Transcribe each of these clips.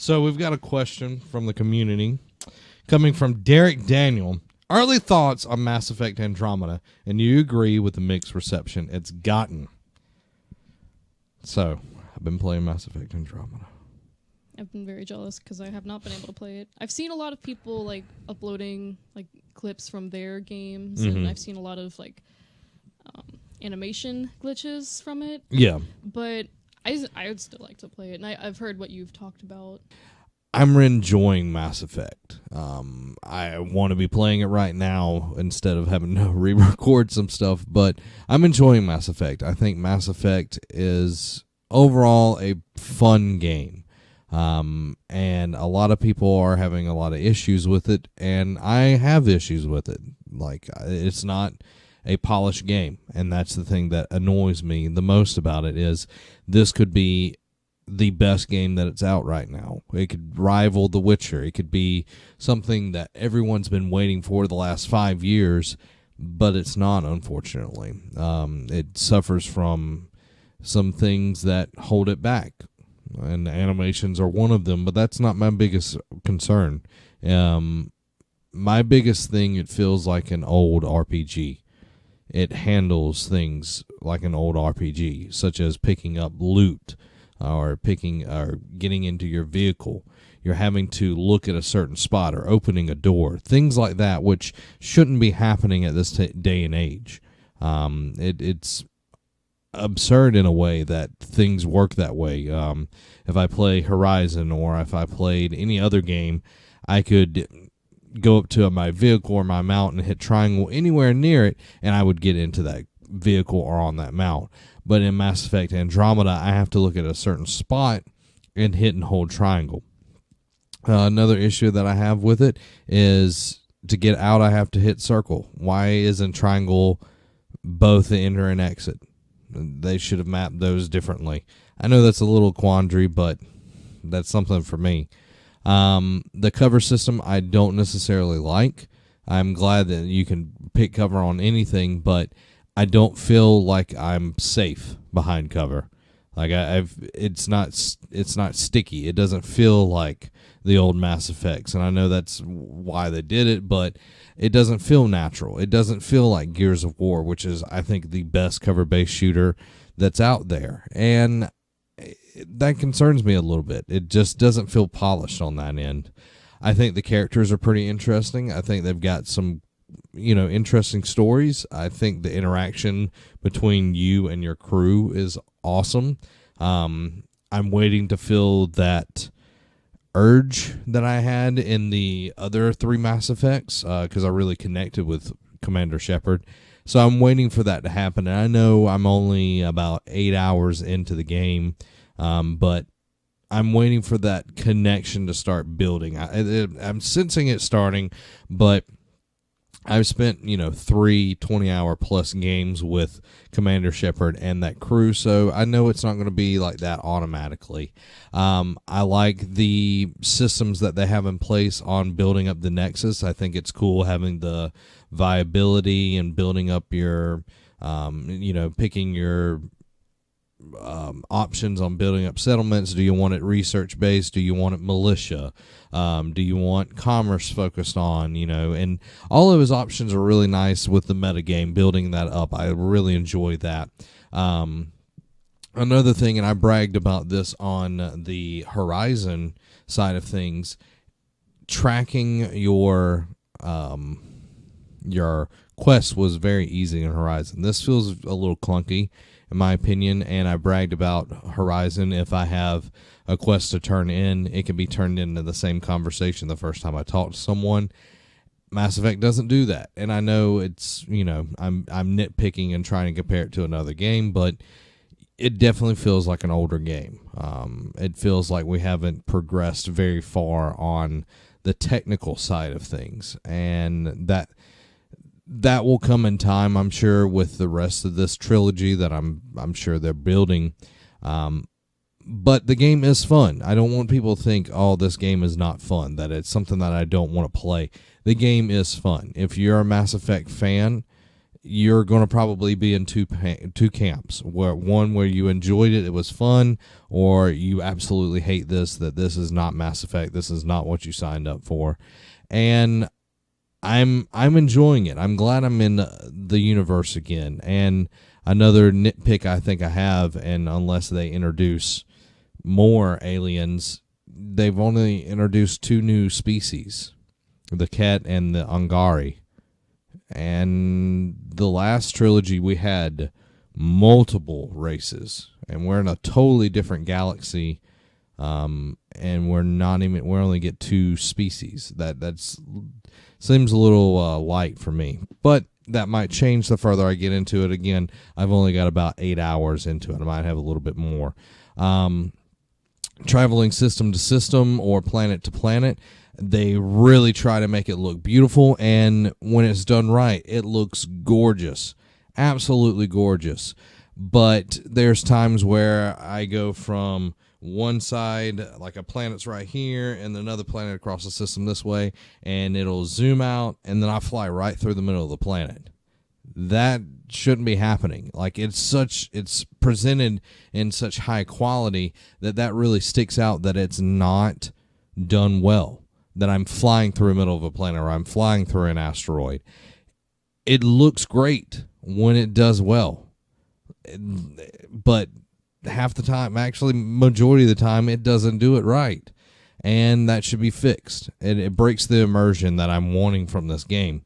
So we've got a question from the community coming from Derek Daniel. Early thoughts on Mass Effect Andromeda, and do you agree with the mixed reception it's gotten? So, I've been playing Mass Effect Andromeda. I've been very jealous because I have not been able to play it. I've seen a lot of people like uploading like clips from their games, and I've seen a lot of like animation glitches from it. Yeah, but I would still like to play it, and I've heard what you've talked about. I'm enjoying Mass Effect. I want to be playing it right now instead of having to re-record some stuff, but I'm enjoying Mass Effect. I think Mass Effect is overall a fun game, and a lot of people are having a lot of issues with it, and I have issues with it. Like, it's not a polished game, and that's the thing that annoys me the most about it. Is this could be the best game that it's out right now. It could rival The Witcher. It could be something that everyone's been waiting for the last 5 years, but it's not, unfortunately. It suffers from some things that hold it back, and animations are one of them, but that's not my biggest concern. My biggest thing, it feels like an old RPG. It handles things like an old RPG, such as picking up loot, or getting into your vehicle. You're having to look at a certain spot or opening a door, things like that, which shouldn't be happening at this day and age. It's absurd in a way that things work that way. If I play Horizon, or if I played any other game, I could go up to my vehicle or my mount and hit triangle anywhere near it, and I would get into that vehicle or on that mount. But in Mass Effect Andromeda, I have to look at a certain spot and hit and hold triangle. Another issue that I have with it is to get out, I have to hit circle. Why isn't triangle both the enter and exit? They should have mapped those differently. I know that's a little quandary, but that's something for me. The cover system I don't necessarily like. I'm glad that you can pick cover on anything, but I don't feel like I'm safe behind cover. Like it's not sticky. It doesn't feel like the old Mass Effects, and I know that's why they did it, but it doesn't feel natural. It doesn't feel like Gears of War, which is, I think, the best cover-based shooter that's out there, and that concerns me a little bit. It just doesn't feel polished on that end. I think the characters are pretty interesting. I think they've got some interesting stories. I think the interaction between you and your crew is awesome. I'm waiting to feel that urge that I had in the other 3 Mass Effects, because I really connected with Commander Shepard. So I'm waiting for that to happen. And I know I'm only about 8 hours into the game, but I'm waiting for that connection to start building. I'm sensing it starting, but I've spent, 3 20-hour plus games with Commander Shepard and that crew, so I know it's not going to be like that automatically. I like the systems that they have in place on building up the Nexus. I think it's cool having the viability and building up your, picking your options on building up settlements. Do you want it research based? Do you want it militia? Do you want commerce focused on, and all of his options are really nice with the metagame, building that up. I really enjoy that. Another thing, and I bragged about this on the Horizon side of things, tracking your quest was very easy in Horizon. This feels a little clunky, in my opinion, and I bragged about Horizon. If I have a quest to turn in, it can be turned into the same conversation the first time I talk to someone. Mass Effect doesn't do that, and I know it's, I'm nitpicking and trying to compare it to another game, but it definitely feels like an older game. It feels like we haven't progressed very far on the technical side of things, and that will come in time, I'm sure, with the rest of this trilogy that I'm sure they're building. But the game is fun. I don't want people to think, oh, this game is not fun, that it's something that I don't want to play. The game is fun. If you're a Mass Effect fan, you're going to probably be in two camps. One where you enjoyed it, it was fun, or you absolutely hate that this is not Mass Effect, this is not what you signed up for. And I'm enjoying it. I'm glad I'm in the universe again. And another nitpick I think I have, and unless they introduce more aliens, they've only introduced 2 new species, the Ket and the Angari. And the last trilogy we had multiple races, and we're in a totally different galaxy, and we only get 2 species. That's seems a little light for me, but that might change the further I get into it. Again, I've only got about 8 hours into it. I might have a little bit more. Traveling system to system or planet to planet, they really try to make it look beautiful, and when it's done right, it looks gorgeous, absolutely gorgeous. But there's times where I go from one side, like a planet's right here, and another planet across the system this way, and it'll zoom out, and then I fly right through the middle of the planet. That shouldn't be happening. Like, it's presented in such high quality that really sticks out, that it's not done well. That I'm flying through the middle of a planet, or I'm flying through an asteroid. It looks great when it does well, but half the time, actually majority of the time, it doesn't do it right, and that should be fixed. It breaks the immersion that I'm wanting from this game.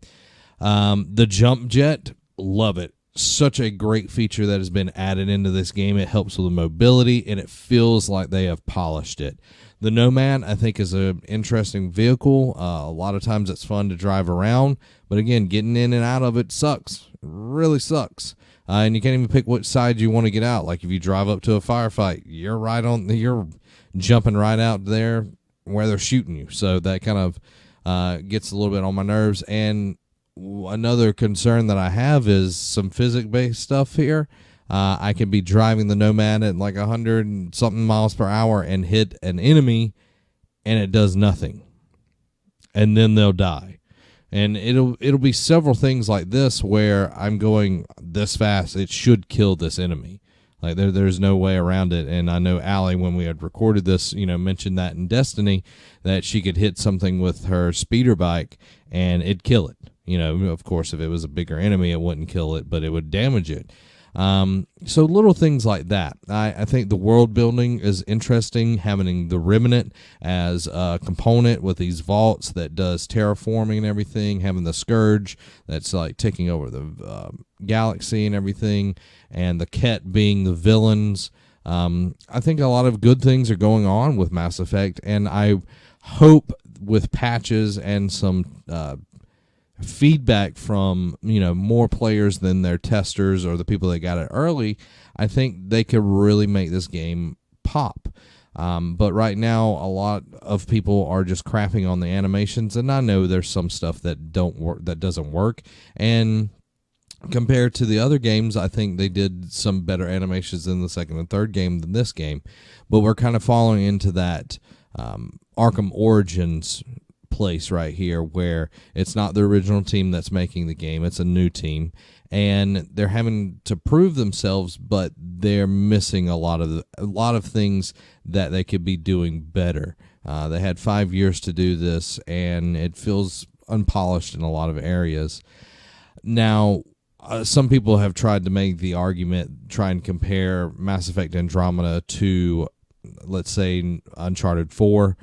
The jump jet, love it. Such a great feature that has been added into this game. It helps with the mobility, and it feels like they have polished it. The Nomad, I think, is an interesting vehicle. A lot of times it's fun to drive around, but again, getting in and out of it sucks. It really sucks. And you can't even pick which side you want to get out. Like, if you drive up to a firefight, you're jumping right out there where they're shooting you. So that kind of gets a little bit on my nerves. And another concern that I have is some physics-based stuff here. I could be driving the Nomad at like 100 and something miles per hour and hit an enemy, and it does nothing, and then they'll die. And it'll be several things like this where I'm going this fast, it should kill this enemy. Like, there's no way around it. And I know Allie, when we had recorded this, mentioned that in Destiny, that she could hit something with her speeder bike and it'd kill it. Of course, if it was a bigger enemy, it wouldn't kill it, but it would damage it. So little things like that. I think the world building is interesting, having the Remnant as a component with these vaults that does terraforming and everything, having the Scourge that's like taking over the galaxy and everything, and the Ket being the villains. I think a lot of good things are going on with Mass Effect, and I hope with patches and some feedback from more players than their testers or the people that got it early, I think they could really make this game pop. But right now, a lot of people are just crapping on the animations, and I know there's some stuff that doesn't work. And compared to the other games, I think they did some better animations in the second and third game than this game. But we're kind of falling into that Arkham Origins place right here, where it's not the original team that's making the game, it's a new team, and they're having to prove themselves, but they're missing a lot of things that they could be doing better. They had 5 years to do this, and it feels unpolished in a lot of areas. Now, some people have tried to make the argument, try and compare Mass Effect Andromeda to, let's say, Uncharted 4.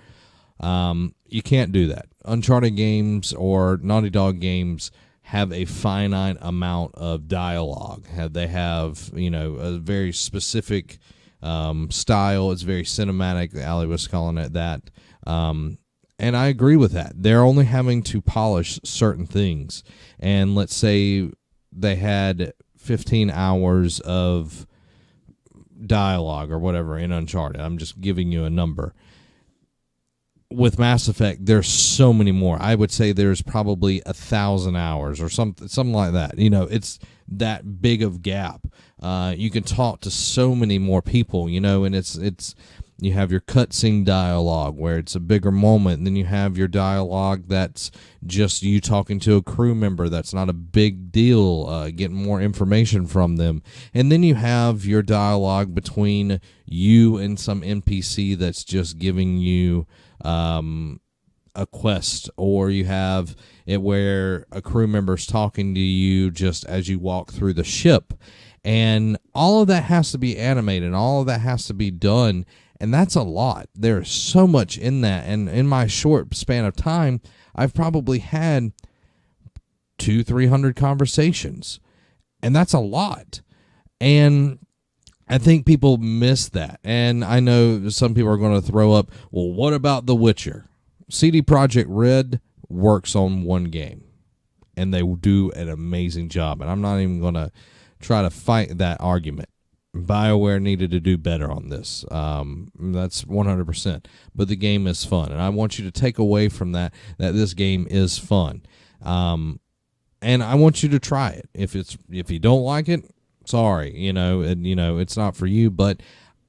You can't do that. Uncharted games or Naughty Dog games have a finite amount of dialogue. They have, a very specific style. It's very cinematic. Ali was calling it that. And I agree with that. They're only having to polish certain things. And let's say they had 15 hours of dialogue or whatever in Uncharted. I'm just giving you a number. With Mass Effect, there's so many more. I would say there's probably 1,000 hours or something like that. It's that big of gap. You can talk to so many more people, and it's You have your cutscene dialogue where it's a bigger moment, and then you have your dialogue that's just you talking to a crew member that's not a big deal, getting more information from them. And then you have your dialogue between you and some NPC that's just giving you a quest, or you have it where a crew member's talking to you just as you walk through the ship. And all of that has to be animated, all of that has to be done, and that's a lot. There's so much in that, and in my short span of time, I've probably had 200-300 conversations, and that's a lot. And I think people miss that, and I know some people are going to throw up, well, what about The Witcher? CD Projekt Red works on one game, and they do an amazing job, and I'm not even going to try to fight that argument. BioWare needed to do better on this. That's 100%. But the game is fun, and I want you to take away from that this game is fun. And I want you to try it. If you don't like it, sorry, it's not for you, but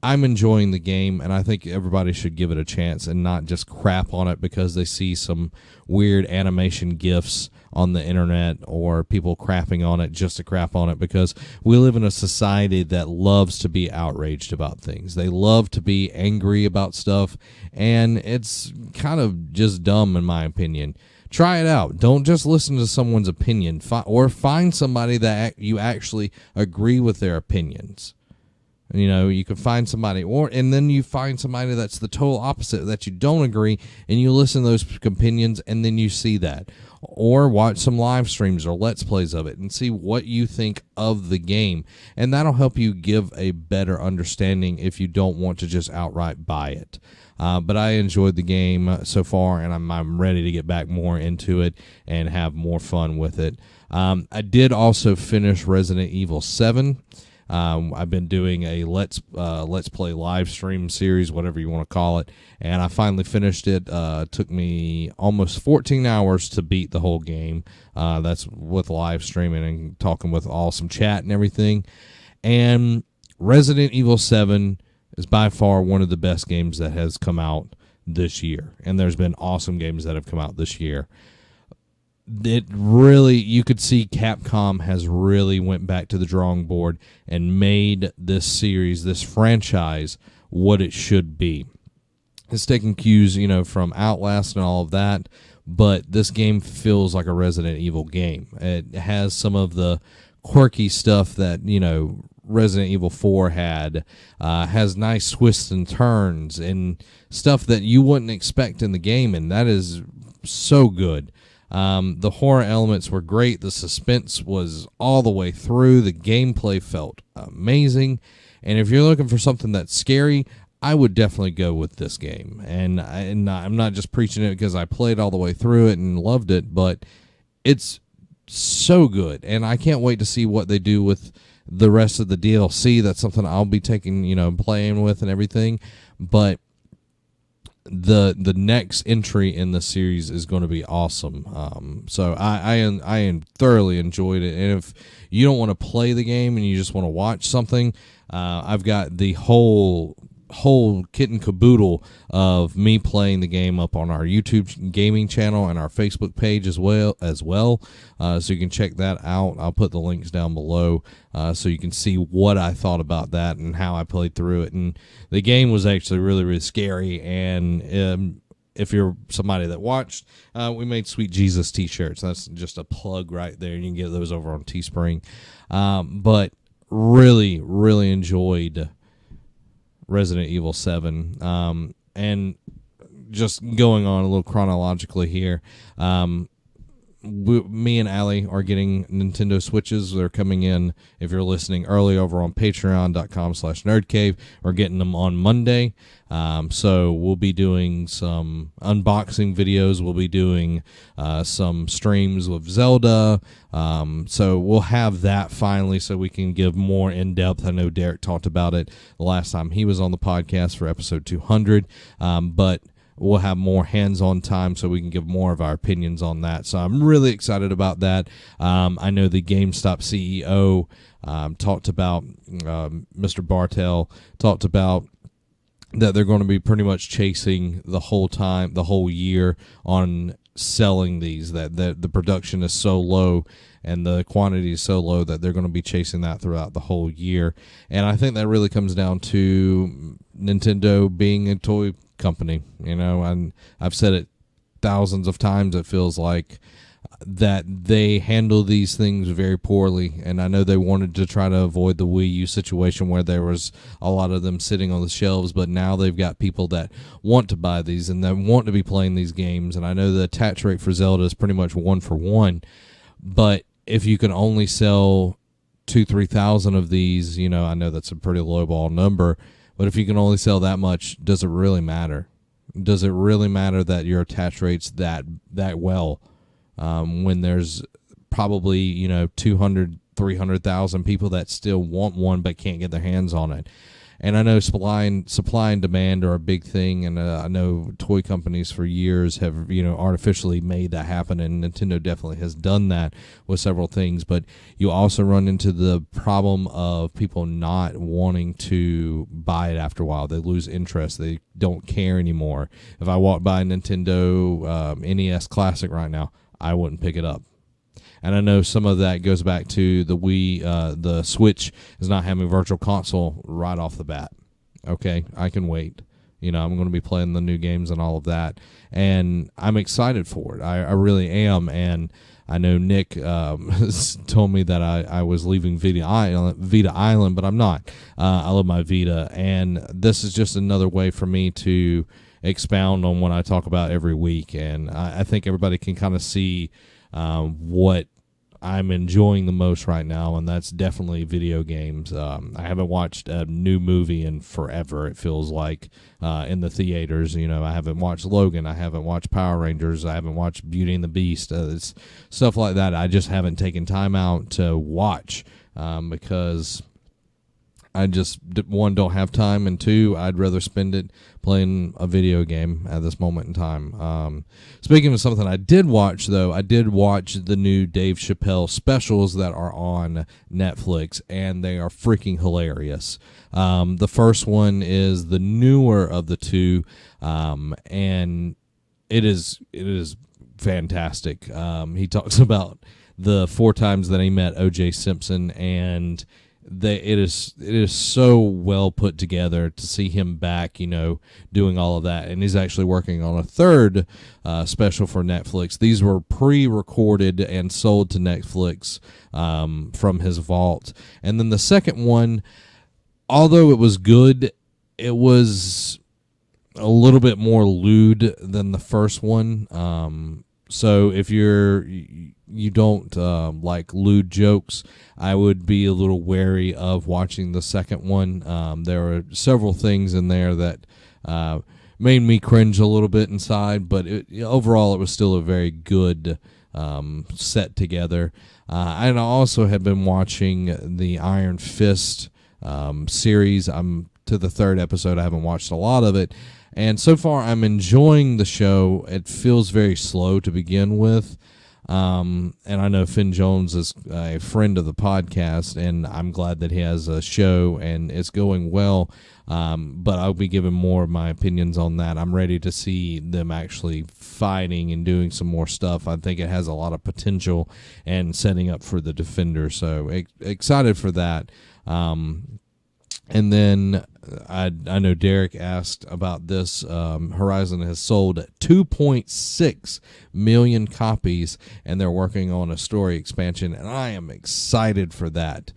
I'm enjoying the game, and I think everybody should give it a chance and not just crap on it because they see some weird animation GIFs on the internet or people crapping on it just to crap on it, because we live in a society that loves to be outraged about things. They love to be angry about stuff, and it's kind of just dumb in my opinion. Try it out. Don't just listen to someone's opinion, or find somebody that you actually agree with their opinions. You can find somebody, and then you find somebody that's the total opposite, that you don't agree, and you listen to those opinions, and then you see that. Or watch some live streams or Let's Plays of it and see what you think of the game. And that'll help you give a better understanding if you don't want to just outright buy it. But I enjoyed the game so far, and I'm ready to get back more into it and have more fun with it. I did also finish Resident Evil 7. I've been doing a Let's Play live stream series, whatever you want to call it, and I finally finished it. Took me almost 14 hours to beat the whole game. That's with live streaming and talking with awesome chat and everything. And Resident Evil 7 is by far one of the best games that has come out this year, and there's been awesome games that have come out this year. It really, you could see Capcom has really went back to the drawing board and made this series, this franchise, what it should be. It's taking cues, from Outlast and all of that, but this game feels like a Resident Evil game. It has some of the quirky stuff that, Resident Evil 4 had, has nice twists and turns and stuff that you wouldn't expect in the game, and that is so good. The horror elements were great. The suspense was all the way through. The gameplay felt amazing. And if you're looking for something that's scary, I would definitely go with this game. And I'm not just preaching it because I played all the way through it and loved it, but it's so good. And I can't wait to see what they do with the rest of the DLC. That's something I'll be taking, playing with and everything. But the next entry in the series is going to be awesome. So I thoroughly enjoyed it. And if you don't want to play the game and you just want to watch something, I've got the whole kit and caboodle of me playing the game up on our YouTube gaming channel and our Facebook page as well. So you can check that out. I'll put the links down below so you can see what I thought about that and how I played through it. And the game was actually really, really scary. And if you're somebody that watched, we made Sweet Jesus t-shirts. That's just a plug right there. You can get those over on Teespring. But really, really enjoyed Resident Evil 7. And just going on a little chronologically here, me and Allie are getting Nintendo Switches. They're coming in, if you're listening early, over on patreon.com/nerdcave. We're getting them on Monday. So we'll be doing some unboxing videos. We'll be doing some streams with Zelda. So we'll have that finally so we can give more in-depth. I know Derek talked about it the last time he was on the podcast for episode 200. But we'll have more hands-on time so we can give more of our opinions on that. So I'm really excited about that. I know the GameStop CEO talked about, Mr. Bartel talked about that they're going to be pretty much chasing the whole year on selling these, that the production is so low and the quantity is so low that they're going to be chasing that throughout the whole year. And I think that really comes down to Nintendo being a toy company, and I've said it thousands of times. It feels like that they handle these things very poorly, and I know they wanted to try to avoid the Wii U situation where there was a lot of them sitting on the shelves, but now they've got people that want to buy these and that want to be playing these games, and I know the attach rate for Zelda is pretty much 1-for-1, but if you can only sell 2,000-3,000 of these, I know that's a pretty low ball number, but if you can only sell that much, does it really matter? Does it really matter that your attach rate's that well? When there's probably 200, 300,000 people that still want one but can't get their hands on it. And I know supply and demand are a big thing, and I know toy companies for years have artificially made that happen, and Nintendo definitely has done that with several things. But you also run into the problem of people not wanting to buy it after a while. They lose interest. They don't care anymore. If I walk by a Nintendo NES Classic right now, I wouldn't pick it up. And I know some of that goes back to the Wii, the Switch is not having Virtual Console right off the bat. Okay, I can wait. I'm going to be playing the new games and all of that, and I'm excited for it. I really am. And I know Nick told me that I was leaving Vita Island, but I'm not. I love my Vita, and this is just another way for me to expound on what I talk about every week, and I think everybody can kind of see what I'm enjoying the most right now, and that's definitely video games. I haven't watched a new movie in forever, it feels like, in the theaters. I haven't watched Logan, I haven't watched Power Rangers, I haven't watched Beauty and the Beast. It's stuff like that I just haven't taken time out to watch because I just, one, don't have time, and two, I'd rather spend it playing a video game at this moment in time. Speaking of something I did watch, though, I did watch the new Dave Chappelle specials that are on Netflix, and they are freaking hilarious. The first one is the newer of the two, and it is fantastic. He talks about the 4 times that he met O.J. Simpson, and it is so well put together to see him back, doing all of that. And he's actually working on a third special for Netflix. These were pre-recorded and sold to Netflix from his vault. And then the second one, although it was good, it was a little bit more lewd than the first one. So if you don't like lewd jokes, I would be a little wary of watching the second one. There are several things in there that made me cringe a little bit inside, but overall it was still a very good set together. And I also had been watching the Iron Fist series. I'm to the 3rd episode. I haven't watched a lot of it. And so far, I'm enjoying the show. It feels very slow to begin with. And I know Finn Jones is a friend of the podcast, and I'm glad that he has a show and it's going well. But I'll be giving more of my opinions on that. I'm ready to see them actually fighting and doing some more stuff. I think it has a lot of potential and setting up for the Defender. So excited for that. And then I know Derek asked about this. Horizon has sold 2.6 million copies, and they're working on a story expansion, and I am excited for that.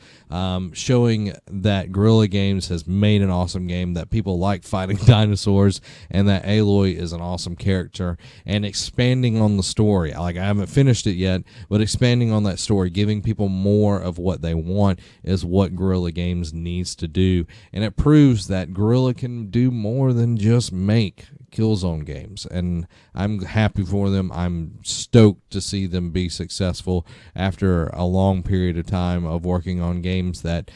Showing that Guerrilla Games has made an awesome game, that people like fighting dinosaurs, and that Aloy is an awesome character, and expanding on the story. I haven't finished it yet, but expanding on that story, giving people more of what they want is what Guerrilla Games needs to do, and it proves that Guerrilla can do more than just make Killzone games, and I'm happy for them. I'm stoked to see them be successful after a long period of time of working on games that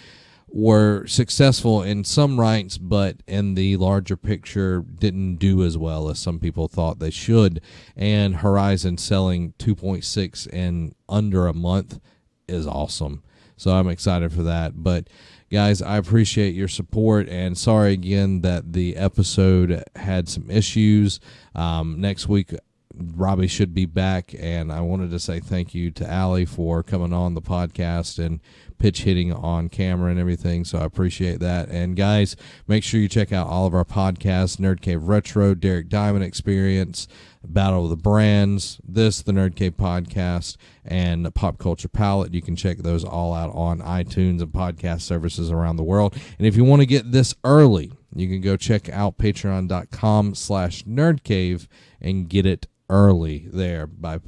were successful in some rights, but in the larger picture didn't do as well as some people thought they should. And Horizon selling 2.6 in under a month is awesome. So I'm excited for that. But guys, I appreciate your support, and sorry again that the episode had some issues. Next week, Robbie should be back, and I wanted to say thank you to Allie for coming on the podcast and pitch hitting on camera and everything, so I appreciate that. And guys, make sure you check out all of our podcasts: Nerd Cave Retro, Derek Diamond Experience, Battle of the Brands, the Nerd Cave Podcast, and Pop Culture Palette. You can check those all out on iTunes and podcast services around the world. And if you want to get this early, you can go check out patreon.com/nerdcave and get it early there by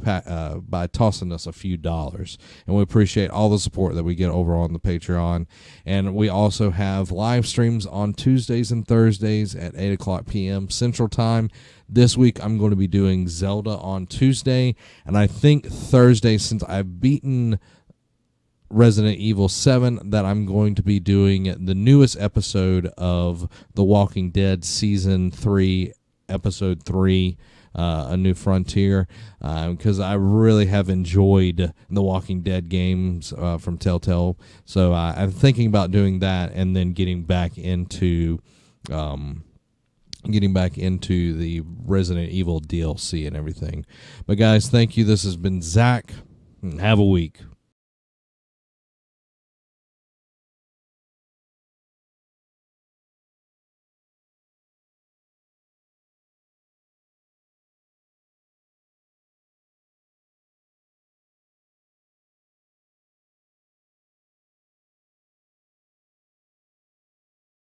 tossing us a few dollars. And we appreciate all the support that we get over on the Patreon. And we also have live streams on Tuesdays and Thursdays at 8 o'clock p.m. Central Time. This week I'm going to be doing Zelda on Tuesday, and I think Thursday, since I've beaten Resident Evil 7, that I'm going to be doing the newest episode of The Walking Dead Season 3, Episode 3, A New Frontier, because I really have enjoyed the Walking Dead games from Telltale. So I'm thinking about doing that and then getting back into the Resident Evil DLC and everything. But guys, thank you. This has been Zach. Have a week.